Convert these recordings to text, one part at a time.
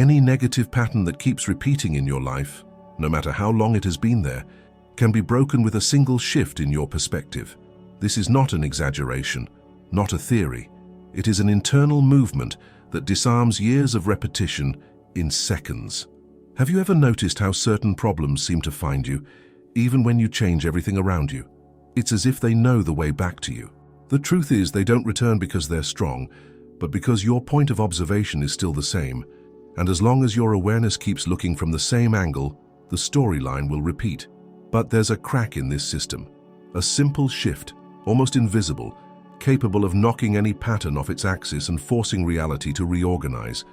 Any negative pattern that keeps repeating in your life, no matter how long it has been there, can be broken with a single shift in your perspective. This is not an exaggeration, not a theory. It is an internal movement that disarms years of repetition in seconds. Have you ever noticed how certain problems seem to find you, even when you change everything around you? It's as if they know the way back to you. The truth is, they don't return because they're strong, but because your point of observation is still the same. And as long as your awareness keeps looking from the same angle, the storyline will repeat. But there's a crack in this system. A simple shift, almost invisible, capable of knocking any pattern off its axis and forcing reality to reorganize.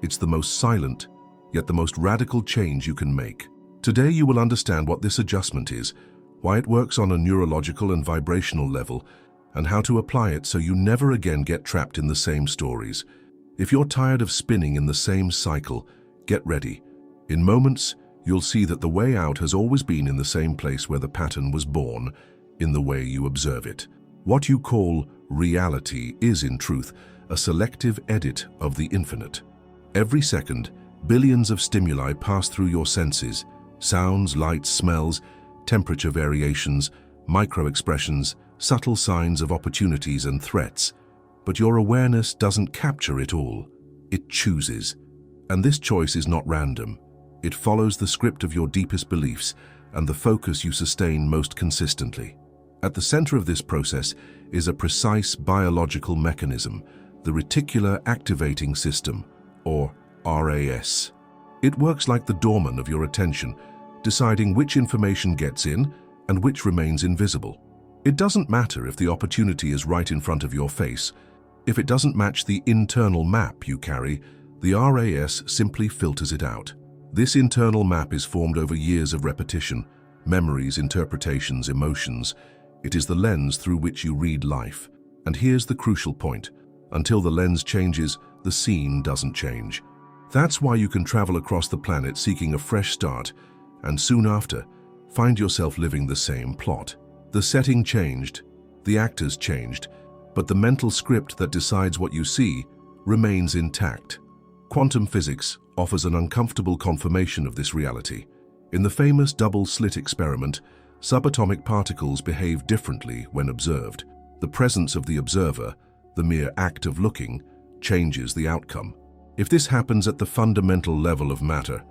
It's the most silent, yet the most radical change you can make. Today you will understand what this adjustment is, why it works on a neurological and vibrational level, and how to apply it so you never again get trapped in the same stories. If you're tired of spinning in the same cycle, get ready. In moments, you'll see that the way out has always been in the same place where the pattern was born, in the way you observe it. What you call reality is, in truth, a selective edit of the infinite. Every second, billions of stimuli pass through your senses: sounds, lights, smells, temperature variations, micro-expressions, subtle signs of opportunities and threats. But your awareness doesn't capture it all. It chooses. And this choice is not random. It follows the script of your deepest beliefs and the focus you sustain most consistently. At the center of this process is a precise biological mechanism, the reticular activating system, or RAS. It works like the doorman of your attention, deciding which information gets in and which remains invisible. It doesn't matter if the opportunity is right in front of your face. If it doesn't match the internal map you carry, the RAS simply filters it out. This internal map is formed over years of repetition, memories, interpretations, emotions. It is the lens through which you read life. And here's the crucial point. Until the lens changes, the scene doesn't change. That's why you can travel across the planet seeking a fresh start, and soon after, find yourself living the same plot. The setting changed, the actors changed, but the mental script that decides what you see remains intact. Quantum physics offers an uncomfortable confirmation of this reality. In the famous double-slit experiment, subatomic particles behave differently when observed. The presence of the observer, the mere act of looking, changes the outcome. If this happens at the fundamental level of matter,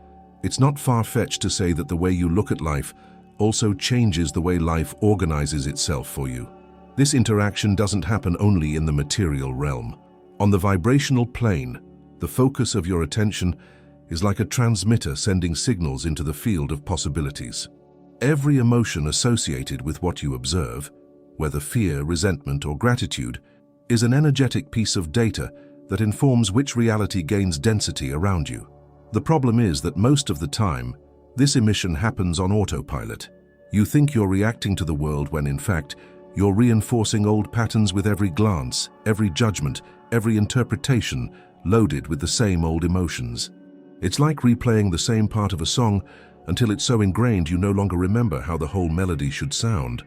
it's not far-fetched to say that the way you look at life also changes the way life organizes itself for you. This interaction doesn't happen only in the material realm. On the vibrational plane, the focus of your attention is like a transmitter sending signals into the field of possibilities. Every emotion associated with what you observe, whether fear, resentment, or gratitude, is an energetic piece of data that informs which reality gains density around you. The problem is that most of the time, this emission happens on autopilot. You think you're reacting to the world when, in fact, you're reinforcing old patterns with every glance, every judgment, every interpretation, loaded with the same old emotions. It's like replaying the same part of a song until it's so ingrained you no longer remember how the whole melody should sound.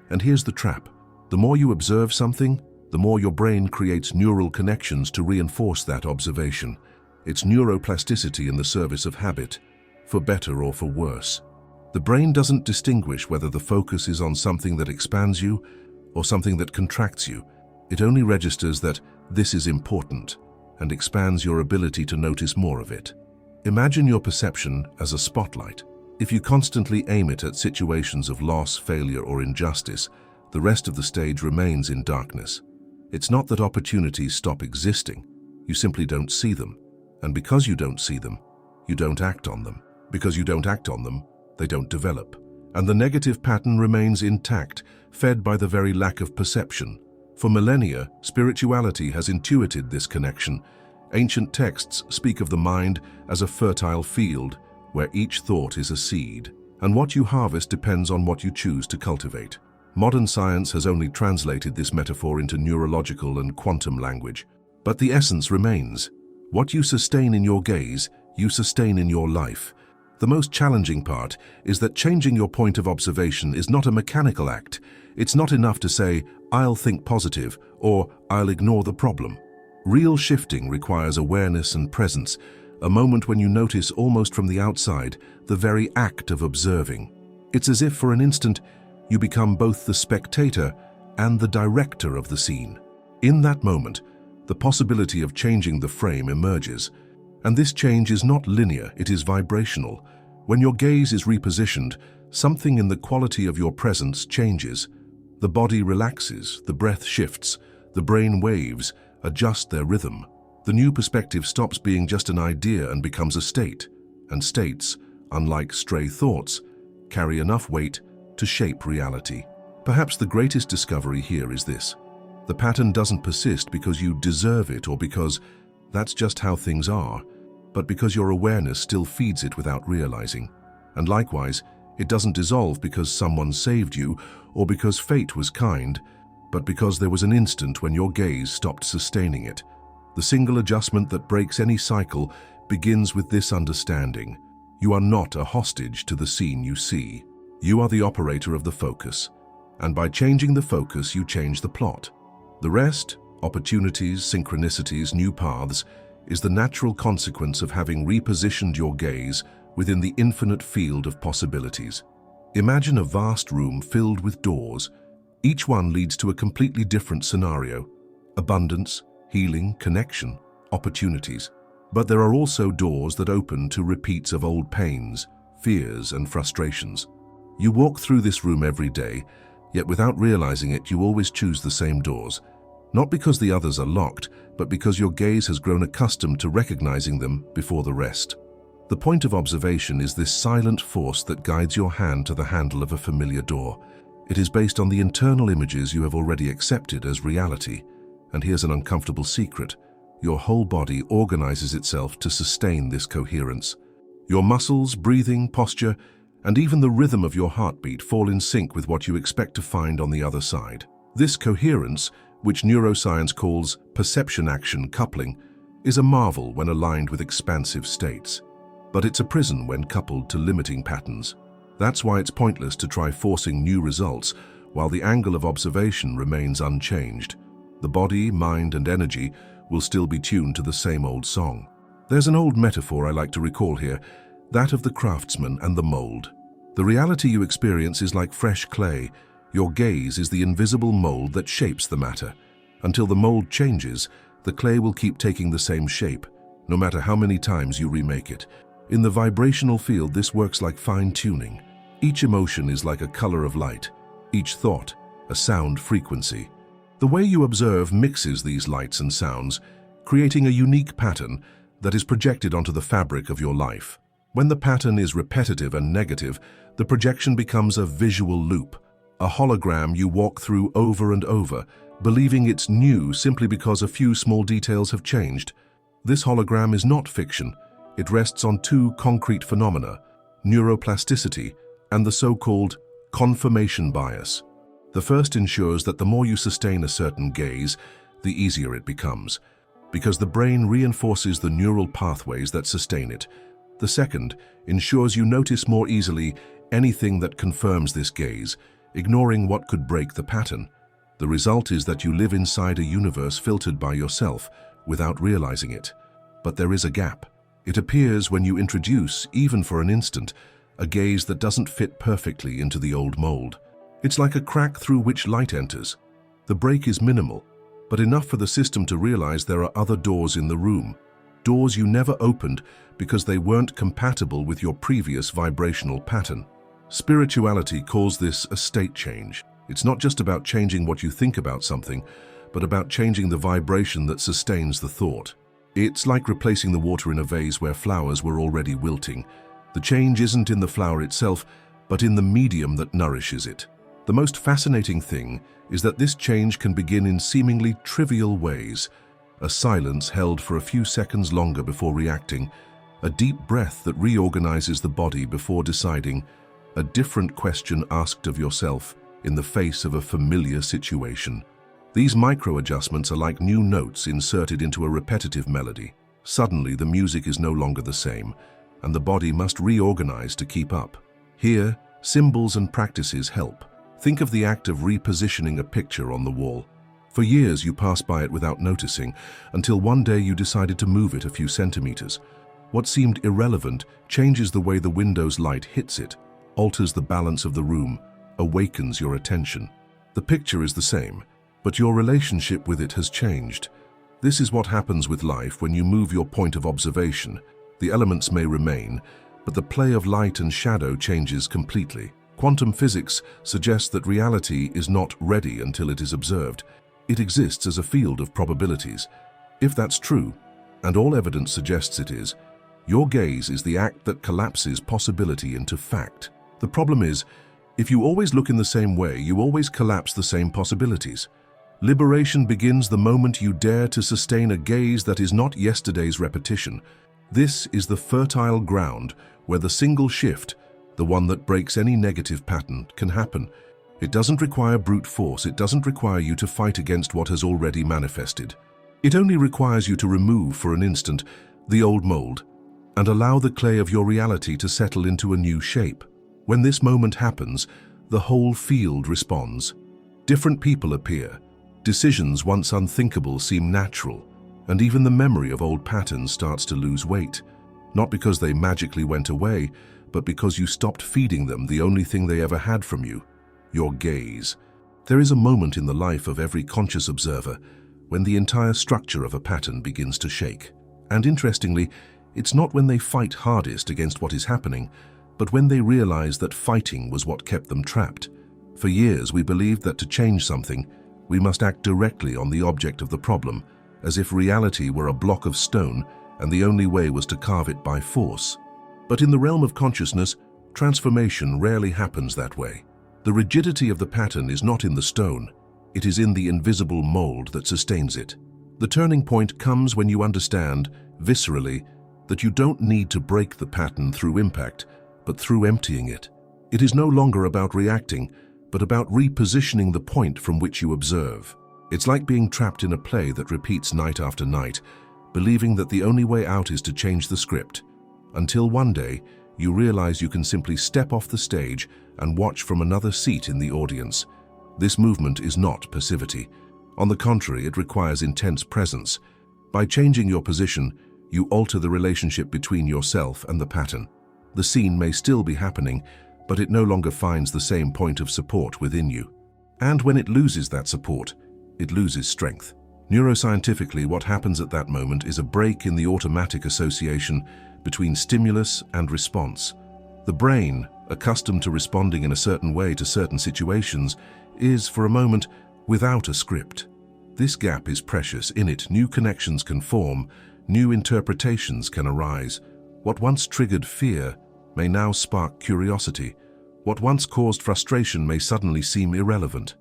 And here's the trap. The more you observe something, the more your brain creates neural connections to reinforce that observation. It's neuroplasticity in the service of habit, for better or for worse. The brain doesn't distinguish whether the focus is on something that expands you or something that contracts you. It only registers that this is important and expands your ability to notice more of it. Imagine your perception as a spotlight. If you constantly aim it at situations of loss, failure, or injustice, the rest of the stage remains in darkness. It's not that opportunities stop existing. You simply don't see them. And because you don't see them, you don't act on them. Because you don't act on them, they don't develop. And the negative pattern remains intact, fed by the very lack of perception. For millennia, spirituality has intuited this connection. Ancient texts speak of the mind as a fertile field, where each thought is a seed. And what you harvest depends on what you choose to cultivate. Modern science has only translated this metaphor into neurological and quantum language. But the essence remains. What you sustain in your gaze, you sustain in your life. The most challenging part is that changing your point of observation is not a mechanical act. It's not enough to say, "I'll think positive," or "I'll ignore the problem." Real shifting requires awareness and presence, a moment when you notice almost from the outside the very act of observing. It's as if for an instant you become both the spectator and the director of the scene. In that moment, the possibility of changing the frame emerges. And this change is not linear, it is vibrational. When your gaze is repositioned, something in the quality of your presence changes. The body relaxes, the breath shifts, the brain waves, adjust their rhythm. The new perspective stops being just an idea and becomes a state. And states, unlike stray thoughts, carry enough weight to shape reality. Perhaps the greatest discovery here is this. The pattern doesn't persist because you deserve it or because that's just how things are, but because your awareness still feeds it without realizing. And likewise, it doesn't dissolve because someone saved you or because fate was kind, but because there was an instant when your gaze stopped sustaining it. The single adjustment that breaks any cycle begins with this understanding. You are not a hostage to the scene you see. You are the operator of the focus. And by changing the focus, you change the plot. The rest, opportunities, synchronicities, new paths, is the natural consequence of having repositioned your gaze within the infinite field of possibilities. Imagine a vast room filled with doors. Each one leads to a completely different scenario. Abundance, healing, connection, opportunities. But there are also doors that open to repeats of old pains, fears, and frustrations. You walk through this room every day, yet without realizing it, you always choose the same doors. Not because the others are locked, but because your gaze has grown accustomed to recognizing them before the rest. The point of observation is this silent force that guides your hand to the handle of a familiar door. It is based on the internal images you have already accepted as reality. And here's an uncomfortable secret. Your whole body organizes itself to sustain this coherence. Your muscles, breathing, posture, and even the rhythm of your heartbeat fall in sync with what you expect to find on the other side. This coherence, which neuroscience calls perception-action coupling, is a marvel when aligned with expansive states. But it's a prison when coupled to limiting patterns. That's why it's pointless to try forcing new results while the angle of observation remains unchanged. The body, mind, and energy will still be tuned to the same old song. There's an old metaphor I like to recall here, that of the craftsman and the mold. The reality you experience is like fresh clay. Your gaze is the invisible mold that shapes the matter. Until the mold changes, the clay will keep taking the same shape, no matter how many times you remake it. In the vibrational field, this works like fine-tuning. Each emotion is like a color of light, each thought a sound frequency. The way you observe mixes these lights and sounds, creating a unique pattern that is projected onto the fabric of your life. When the pattern is repetitive and negative, the projection becomes a visual loop, a hologram you walk through over and over, believing it's new simply because a few small details have changed. This hologram is not fiction. It rests on two concrete phenomena, neuroplasticity and the so-called confirmation bias. The first ensures that the more you sustain a certain gaze, the easier it becomes, because the brain reinforces the neural pathways that sustain it. The second ensures you notice more easily anything that confirms this gaze, ignoring what could break the pattern. The result is that you live inside a universe filtered by yourself without realizing it. But there is a gap. It appears when you introduce, even for an instant, a gaze that doesn't fit perfectly into the old mold. It's like a crack through which light enters. The break is minimal, but enough for the system to realize there are other doors in the room. Doors you never opened because they weren't compatible with your previous vibrational pattern. Spirituality calls this a state change. It's not just about changing what you think about something, but about changing the vibration that sustains the thought. It's like replacing the water in a vase where flowers were already wilting. The change isn't in the flower itself, but in the medium that nourishes it. The most fascinating thing is that this change can begin in seemingly trivial ways. A silence held for a few seconds longer before reacting, a deep breath that reorganizes the body before deciding, a different question asked of yourself in the face of a familiar situation. These micro-adjustments are like new notes inserted into a repetitive melody. Suddenly, the music is no longer the same, and the body must reorganize to keep up. Here, symbols and practices help. Think of the act of repositioning a picture on the wall. For years, you passed by it without noticing, until one day you decided to move it a few centimeters. What seemed irrelevant changes the way the window's light hits it, alters the balance of the room, awakens your attention. The picture is the same, but your relationship with it has changed. This is what happens with life when you move your point of observation. The elements may remain, but the play of light and shadow changes completely. Quantum physics suggests that reality is not ready until it is observed. It exists as a field of probabilities. If that's true, and all evidence suggests it is, your gaze is the act that collapses possibility into fact. The problem is, if you always look in the same way, you always collapse the same possibilities. Liberation begins the moment you dare to sustain a gaze that is not yesterday's repetition. This is the fertile ground where the single shift, the one that breaks any negative pattern, can happen. It doesn't require brute force. It doesn't require you to fight against what has already manifested. It only requires you to remove for an instant the old mold and allow the clay of your reality to settle into a new shape. When this moment happens, the whole field responds. Different people appear. Decisions once unthinkable seem natural, and even the memory of old patterns starts to lose weight, not because they magically went away, but because you stopped feeding them the only thing they ever had from you, your gaze. There is a moment in the life of every conscious observer when the entire structure of a pattern begins to shake. And interestingly, it's not when they fight hardest against what is happening, but when they realize that fighting was what kept them trapped. For years, we believed that to change something, we must act directly on the object of the problem, as if reality were a block of stone and the only way was to carve it by force. But in the realm of consciousness, transformation rarely happens that way. The rigidity of the pattern is not in the stone, it is in the invisible mold that sustains it. The turning point comes when you understand, viscerally, that you don't need to break the pattern through impact, but through emptying it. It is no longer about reacting, but about repositioning the point from which you observe. It's like being trapped in a play that repeats night after night, believing that the only way out is to change the script, until one day you realize you can simply step off the stage and watch from another seat in the audience. This movement is not passivity. On the contrary, it requires intense presence. By changing your position, you alter the relationship between yourself and the pattern. The scene may still be happening, but it no longer finds the same point of support within you. And when it loses that support, it loses strength. Neuroscientifically, what happens at that moment is a break in the automatic association between stimulus and response. The brain, accustomed to responding in a certain way to certain situations, is, for a moment, without a script. This gap is precious. In it, new connections can form, new interpretations can arise. What once triggered fear may now spark curiosity. What once caused frustration may suddenly seem irrelevant.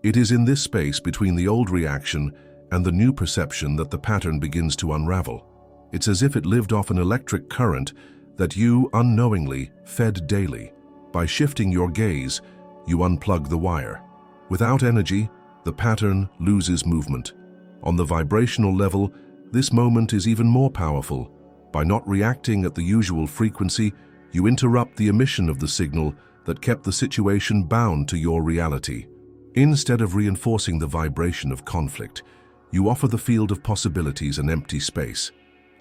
It is in this space between the old reaction and the new perception that the pattern begins to unravel. It's as if it lived off an electric current that you unknowingly fed daily. By shifting your gaze, you unplug the wire. Without energy, the pattern loses movement. On the vibrational level, this moment is even more powerful. By not reacting at the usual frequency, you interrupt the emission of the signal that kept the situation bound to your reality. Instead of reinforcing the vibration of conflict, you offer the field of possibilities an empty space.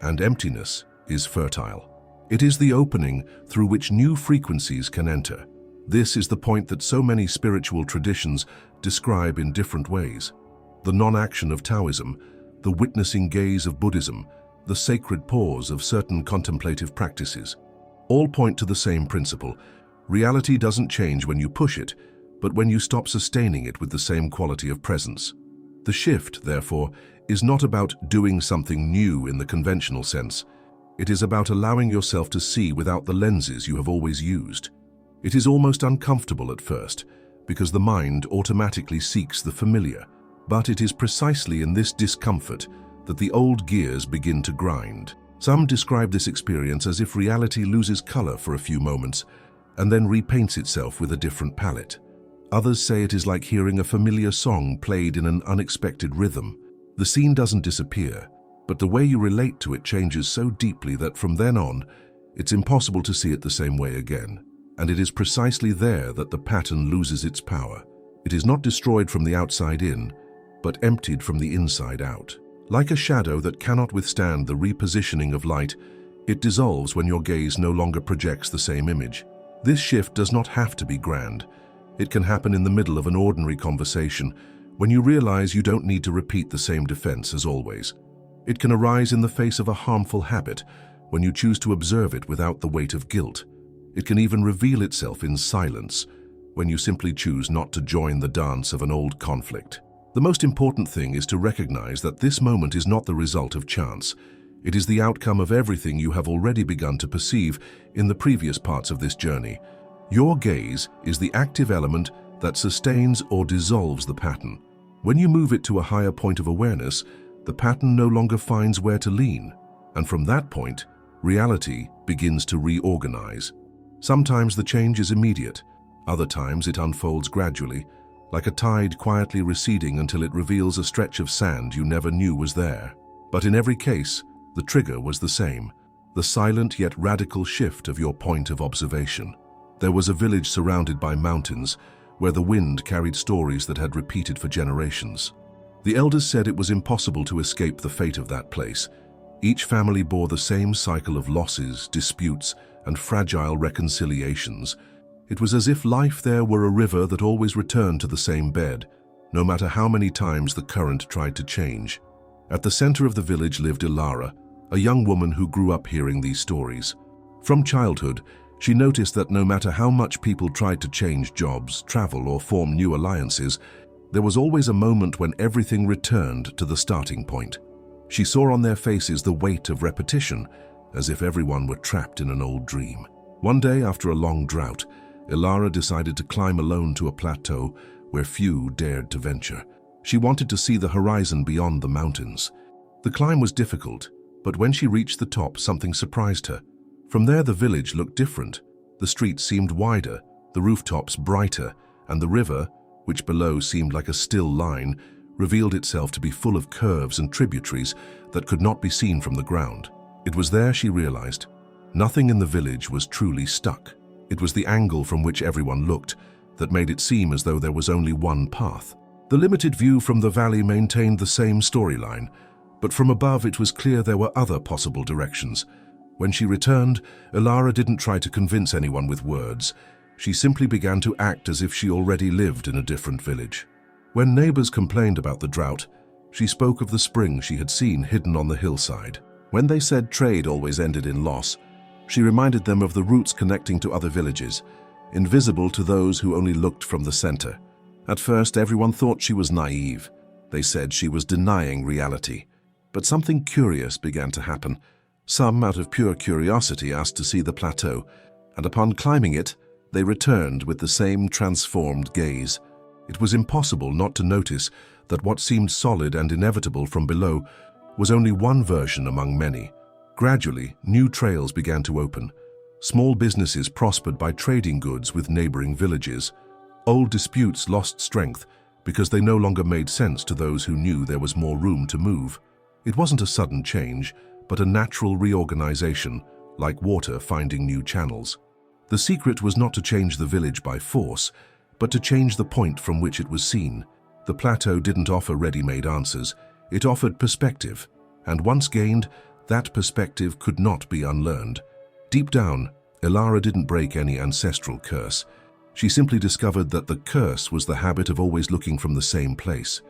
And emptiness is fertile. It is the opening through which new frequencies can enter. This is the point that so many spiritual traditions describe in different ways. The non-action of Taoism, the witnessing gaze of Buddhism, the sacred pause of certain contemplative practices, all point to the same principle. Reality doesn't change when you push it, but when you stop sustaining it with the same quality of presence. The shift, therefore, is not about doing something new in the conventional sense. It is about allowing yourself to see without the lenses you have always used. It is almost uncomfortable at first, because the mind automatically seeks the familiar. But it is precisely in this discomfort that the old gears begin to grind. Some describe this experience as if reality loses color for a few moments and then repaints itself with a different palette. Others say it is like hearing a familiar song played in an unexpected rhythm. The scene doesn't disappear, but the way you relate to it changes so deeply that from then on, it's impossible to see it the same way again. And it is precisely there that the pattern loses its power. It is not destroyed from the outside in, but emptied from the inside out. Like a shadow that cannot withstand the repositioning of light, It dissolves when your gaze no longer projects the same image. This shift does not have to be grand. It can happen in the middle of an ordinary conversation, when you realize you don't need to repeat the same defense as always. It can arise in the face of a harmful habit, when you choose to observe it without the weight of guilt. It can even reveal itself in silence, when you simply choose not to join the dance of an old conflict. The most important thing is to recognize that this moment is not the result of chance. It is the outcome of everything you have already begun to perceive in the previous parts of this journey. Your gaze is the active element that sustains or dissolves the pattern. When you move it to a higher point of awareness, the pattern no longer finds where to lean, and from that point, reality begins to reorganize. Sometimes the change is immediate, other times it unfolds gradually, like a tide quietly receding until it reveals a stretch of sand you never knew was there. But in every case, the trigger was the same, the silent yet radical shift of your point of observation. There was a village surrounded by mountains, where the wind carried stories that had repeated for generations. The elders said it was impossible to escape the fate of that place. Each family bore the same cycle of losses, disputes, and fragile reconciliations. It was as if life there were a river that always returned to the same bed, no matter how many times the current tried to change. At the center of the village lived Ilara, a young woman who grew up hearing these stories. From childhood, she noticed that no matter how much people tried to change jobs, travel, or form new alliances, there was always a moment when everything returned to the starting point. She saw on their faces the weight of repetition, as if everyone were trapped in an old dream. One day, after a long drought, Ilara decided to climb alone to a plateau where few dared to venture. She wanted to see the horizon beyond the mountains. The climb was difficult, but when she reached the top, something surprised her. From there, the village looked different. The streets seemed wider, the rooftops brighter, and the river, which below seemed like a still line, revealed itself to be full of curves and tributaries that could not be seen from the ground. It was there she realized. Nothing in the village was truly stuck. It was the angle from which everyone looked that made it seem as though there was only one path. The limited view from the valley maintained the same storyline, but from above it was clear there were other possible directions. When she returned, Ilara didn't try to convince anyone with words. She simply began to act as if she already lived in a different village. When neighbors complained about the drought, she spoke of the spring she had seen hidden on the hillside. When they said trade always ended in loss, she reminded them of the routes connecting to other villages, invisible to those who only looked from the center. At first, everyone thought she was naive. They said she was denying reality. But something curious began to happen. Some, out of pure curiosity, asked to see the plateau, and upon climbing it, they returned with the same transformed gaze. It was impossible not to notice that what seemed solid and inevitable from below was only one version among many. Gradually, new trails began to open. Small businesses prospered by trading goods with neighboring villages. Old disputes lost strength because they no longer made sense to those who knew there was more room to move. It wasn't a sudden change, but a natural reorganization, like water finding new channels. The secret was not to change the village by force, but to change the point from which it was seen. The plateau didn't offer ready-made answers. It offered perspective, and once gained, that perspective could not be unlearned. Deep down, Ilara didn't break any ancestral curse. She simply discovered that the curse was the habit of always looking from the same place.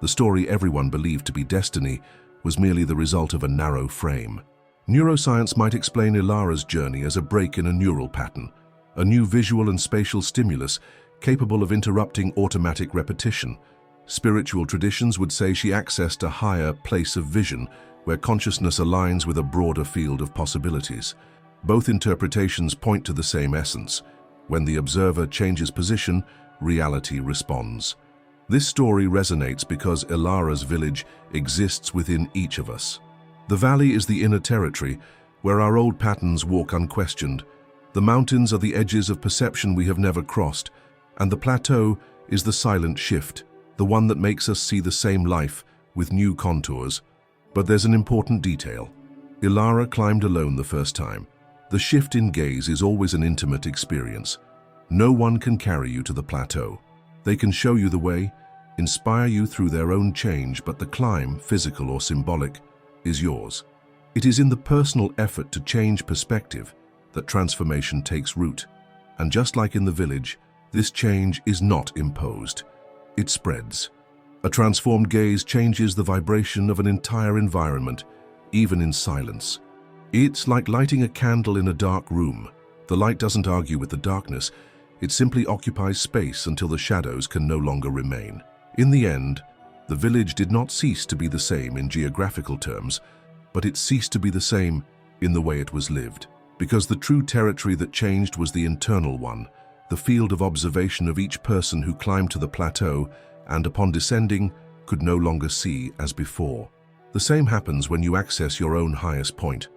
The story everyone believed to be destiny was merely the result of a narrow frame. Neuroscience might explain Ilara's journey as a break in a neural pattern, a new visual and spatial stimulus capable of interrupting automatic repetition. Spiritual traditions would say she accessed a higher place of vision where consciousness aligns with a broader field of possibilities. Both interpretations point to the same essence. When the observer changes position, reality responds. This story resonates because Ilara's village exists within each of us. The valley is the inner territory, where our old patterns walk unquestioned. The mountains are the edges of perception we have never crossed, and the plateau is the silent shift, the one that makes us see the same life with new contours. But there's an important detail. Ilara climbed alone the first time. The shift in gaze is always an intimate experience. No one can carry you to the plateau. They can show you the way, inspire you through their own change, but the climb, physical or symbolic, is yours. It is in the personal effort to change perspective that transformation takes root. And just like in the village, this change is not imposed. It spreads. A transformed gaze changes the vibration of an entire environment, even in silence. It's like lighting a candle in a dark room. The light doesn't argue with the darkness. It simply occupies space until the shadows can no longer remain. In the end, the village did not cease to be the same in geographical terms, but it ceased to be the same in the way it was lived. Because the true territory that changed was the internal one, the field of observation of each person who climbed to the plateau and, upon descending, could no longer see as before. The same happens when you access your own highest point.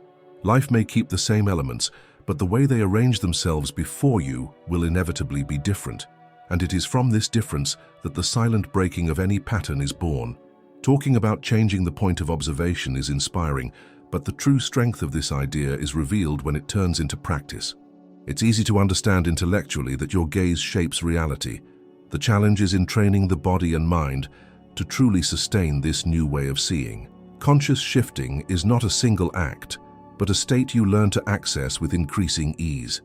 Life may keep the same elements, but the way they arrange themselves before you will inevitably be different. And it is from this difference that the silent breaking of any pattern is born. Talking about changing the point of observation is inspiring, but the true strength of this idea is revealed when it turns into practice. It's easy to understand intellectually that your gaze shapes reality. The challenge is in training the body and mind to truly sustain this new way of seeing. Conscious shifting is not a single act, but a state you learn to access with increasing ease.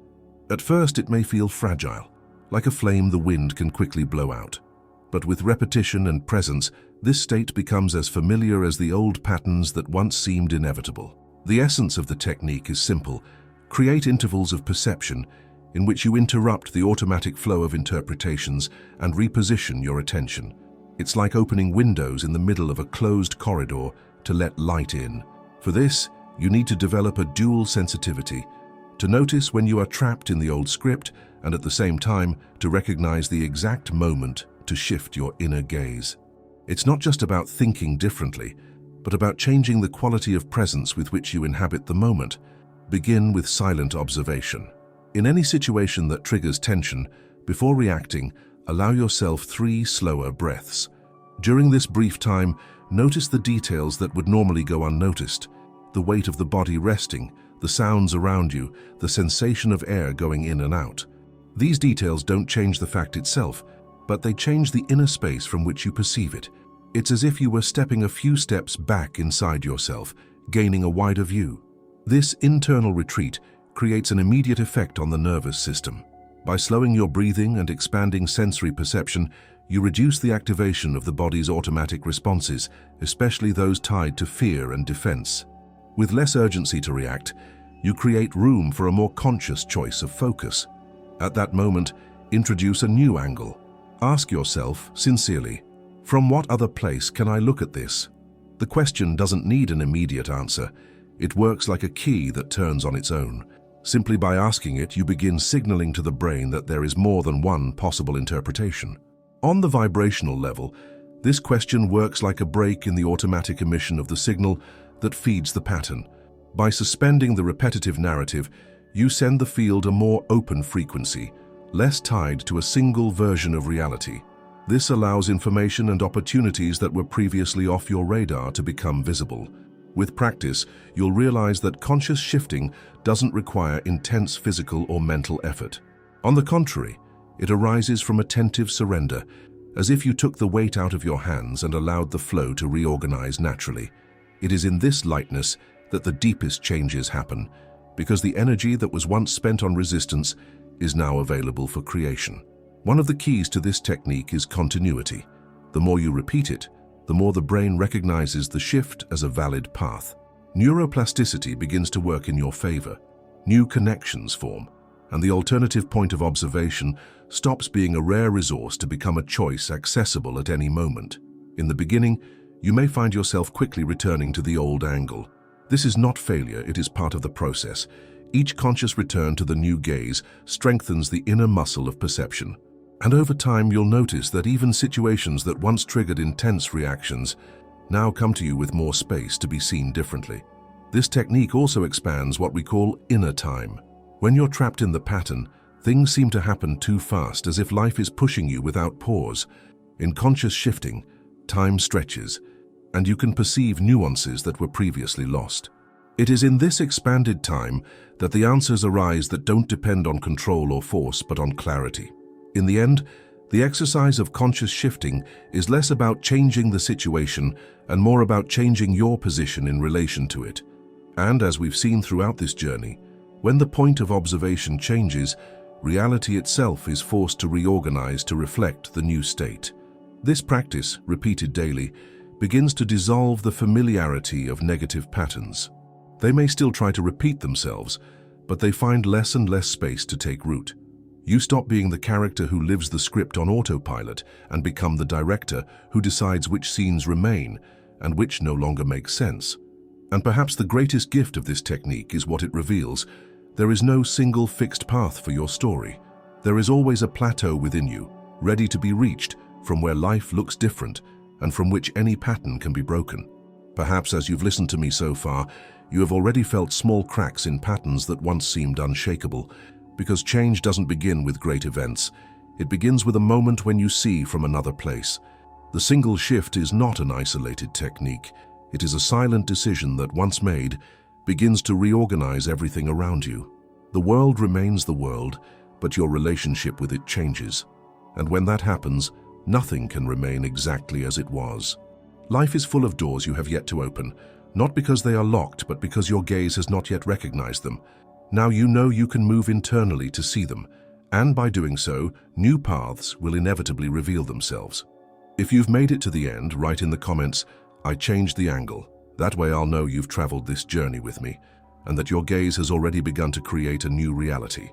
At first, it may feel fragile, like a flame the wind can quickly blow out. But with repetition and presence, this state becomes as familiar as the old patterns that once seemed inevitable. The essence of the technique is simple. Create intervals of perception in which you interrupt the automatic flow of interpretations and reposition your attention. It's like opening windows in the middle of a closed corridor to let light in. For this, you need to develop a dual sensitivity, to notice when you are trapped in the old script and at the same time to recognize the exact moment to shift your inner gaze. It's not just about thinking differently, but about changing the quality of presence with which you inhabit the moment. Begin with silent observation. In any situation that triggers tension, before reacting, allow yourself 3 slower breaths. During this brief time, notice the details that would normally go unnoticed: the weight of the body resting, the sounds around you, the sensation of air going in and out. These details don't change the fact itself, but they change the inner space from which you perceive it. It's as if you were stepping a few steps back inside yourself, gaining a wider view. This internal retreat creates an immediate effect on the nervous system. By slowing your breathing and expanding sensory perception, you reduce the activation of the body's automatic responses, especially those tied to fear and defense. With less urgency to react, you create room for a more conscious choice of focus. At that moment, introduce a new angle. Ask yourself, sincerely, from what other place can I look at this? The question doesn't need an immediate answer. It works like a key that turns on its own. Simply by asking it, you begin signaling to the brain that there is more than one possible interpretation. On the vibrational level, this question works like a break in the automatic emission of the signal that feeds the pattern. By suspending the repetitive narrative, you send the field a more open frequency, less tied to a single version of reality. This allows information and opportunities that were previously off your radar to become visible. With practice, you'll realize that conscious shifting doesn't require intense physical or mental effort. On the contrary, it arises from attentive surrender, as if you took the weight out of your hands and allowed the flow to reorganize naturally. It is in this lightness that the deepest changes happen, because the energy that was once spent on resistance is now available for creation. One of the keys to this technique is continuity. The more you repeat it, the more the brain recognizes the shift as a valid path. Neuroplasticity begins to work in your favor. New connections form, and the alternative point of observation stops being a rare resource to become a choice accessible at any moment. In the beginning, you may find yourself quickly returning to the old angle. This is not failure, it is part of the process. Each conscious return to the new gaze strengthens the inner muscle of perception. And over time, you'll notice that even situations that once triggered intense reactions now come to you with more space to be seen differently. This technique also expands what we call inner time. When you're trapped in the pattern, things seem to happen too fast, as if life is pushing you without pause. In conscious shifting, time stretches, and you can perceive nuances that were previously lost. It is in this expanded time that the answers arise that don't depend on control or force, but on clarity. In the end, the exercise of conscious shifting is less about changing the situation and more about changing your position in relation to it. And as we've seen throughout this journey, when the point of observation changes, reality itself is forced to reorganize to reflect the new state. This practice, repeated daily, begins to dissolve the familiarity of negative patterns. They may still try to repeat themselves, but they find less and less space to take root. You stop being the character who lives the script on autopilot and become the director who decides which scenes remain and which no longer make sense. And perhaps the greatest gift of this technique is what it reveals. There is no single fixed path for your story. There is always a plateau within you, ready to be reached, from where life looks different and from which any pattern can be broken. Perhaps as you've listened to me so far, you have already felt small cracks in patterns that once seemed unshakable, because change doesn't begin with great events. It begins with a moment when you see from another place. The single shift is not an isolated technique. It is a silent decision that, once made, begins to reorganize everything around you. The world remains the world, but your relationship with it changes. And when that happens, nothing can remain exactly as it was. Life is full of doors you have yet to open, not because they are locked, but because your gaze has not yet recognized them. Now you know you can move internally to see them, and by doing so, new paths will inevitably reveal themselves. If you've made it to the end, write in the comments, "I changed the angle." That way I'll know you've traveled this journey with me, and that your gaze has already begun to create a new reality.